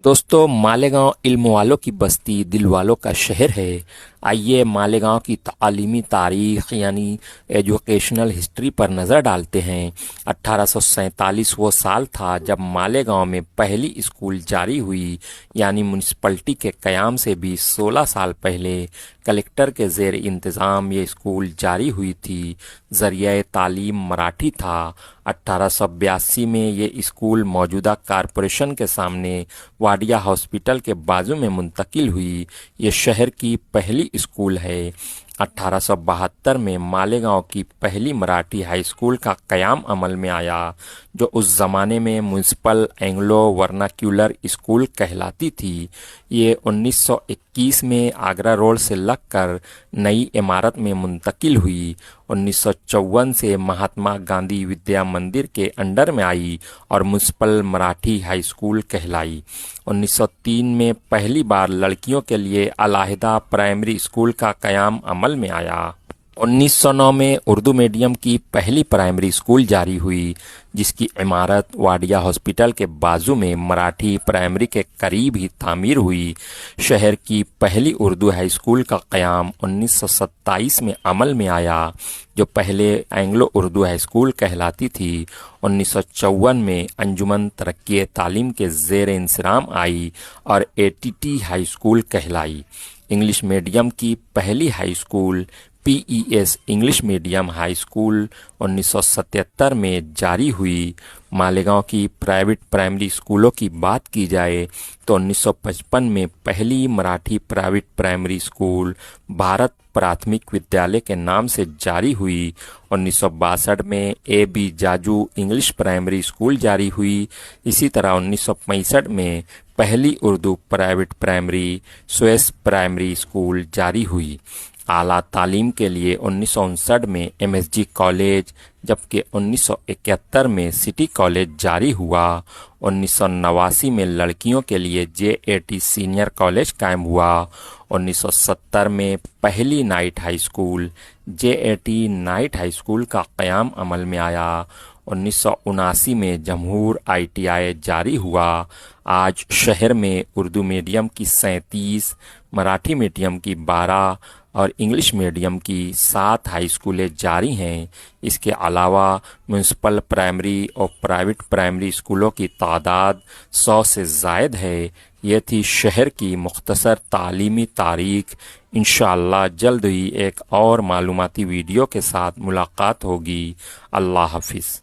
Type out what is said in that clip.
دوستو مالیگاؤں علم والوں کی بستی، دل والوں کا شہر ہے۔ آئیے مالیگاؤں کی تعلیمی تاریخ یعنی ایجوکیشنل ہسٹری پر نظر ڈالتے ہیں۔ 1847 وہ سال تھا جب مالیگاؤں میں پہلی اسکول جاری ہوئی، یعنی میونسپلٹی کے قیام سے بھی 16 سال پہلے کلکٹر کے زیر انتظام یہ اسکول جاری ہوئی تھی۔ ذریعہ تعلیم مراٹھی تھا۔ 1882 میں یہ اسکول موجودہ کارپوریشن کے سامنے واڈیا ہاسپٹل کے بازو میں منتقل ہوئی۔ یہ شہر کی پہلی اسکول ہے۔ 1872 میں مالیگاؤں کی پہلی مراٹھی ہائی اسکول کا قیام عمل میں آیا، جو اس زمانے میں میونسپل اینگلو ورناکیولر اسکول کہلاتی تھی۔ یہ 1921 میں آگرہ روڈ سے لگ کر نئی عمارت میں منتقل ہوئی۔ 1954 سے مہاتما گاندھی ودیا مندر کے انڈر میں آئی اور میونسپل مراٹھی ہائی اسکول کہلائی۔ 1903 میں پہلی بار لڑکیوں کے لیے علیحدہ پرائمری اسکول کا قیام عمل میں آیا۔ 1909 میں اردو میڈیم کی پہلی پرائمری اسکول جاری ہوئی، جس کی عمارت واڈیا ہاسپٹل کے بازو میں مراٹھی پرائمری کے قریب ہی تعمیر ہوئی۔ شہر کی پہلی اردو ہائی اسکول کا قیام 1927 میں عمل میں آیا، جو پہلے اینگلو اردو ہائی اسکول کہلاتی تھی۔ 1954 میں انجمن ترقی تعلیم کے زیر انصرام آئی اور ATT ہائی اسکول کہلائی۔ انگلش میڈیم کی پہلی high school PES English medium high school 1977 میں جاری ہوئی۔ مالیگاؤں کی پرائیویٹ پرائمری اسکولوں کی بات کی جائے تو 1955 میں پہلی Marathi private primary school Bharat Prathamik Vidyalaya کے نام سے جاری ہوئی۔ 1962 میں AB Jaju English primary school جاری ہوئی۔ اسی طرح 1965 میں پہلی اردو پرائیویٹ پرائمری سویس پرائمری اسکول جاری ہوئی۔ اعلیٰ تعلیم کے لیے 1959 میں MSG کالج، جبکہ 1971 میں سٹی کالج جاری ہوا۔ 1989 میں لڑکیوں کے لیے JAT سینئر کالج قائم ہوا۔ 1970 میں پہلی night high school JAT night high school کا قیام عمل میں آیا۔ 1979 میں جمہور ITI جاری ہوا۔ آج شہر میں اردو میڈیم کی 37، مراٹھی میڈیم کی 12 اور انگلش میڈیم کی 7 ہائی اسکولیں جاری ہیں۔ اس کے علاوہ میونسپل پرائمری اور پرائیویٹ پرائمری اسکولوں کی تعداد 100 سے زائد ہے۔ یہ تھی شہر کی مختصر تعلیمی تاریخ۔ انشاءاللہ جلد ہی ایک اور معلوماتی ویڈیو کے ساتھ ملاقات ہوگی۔ اللہ حافظ۔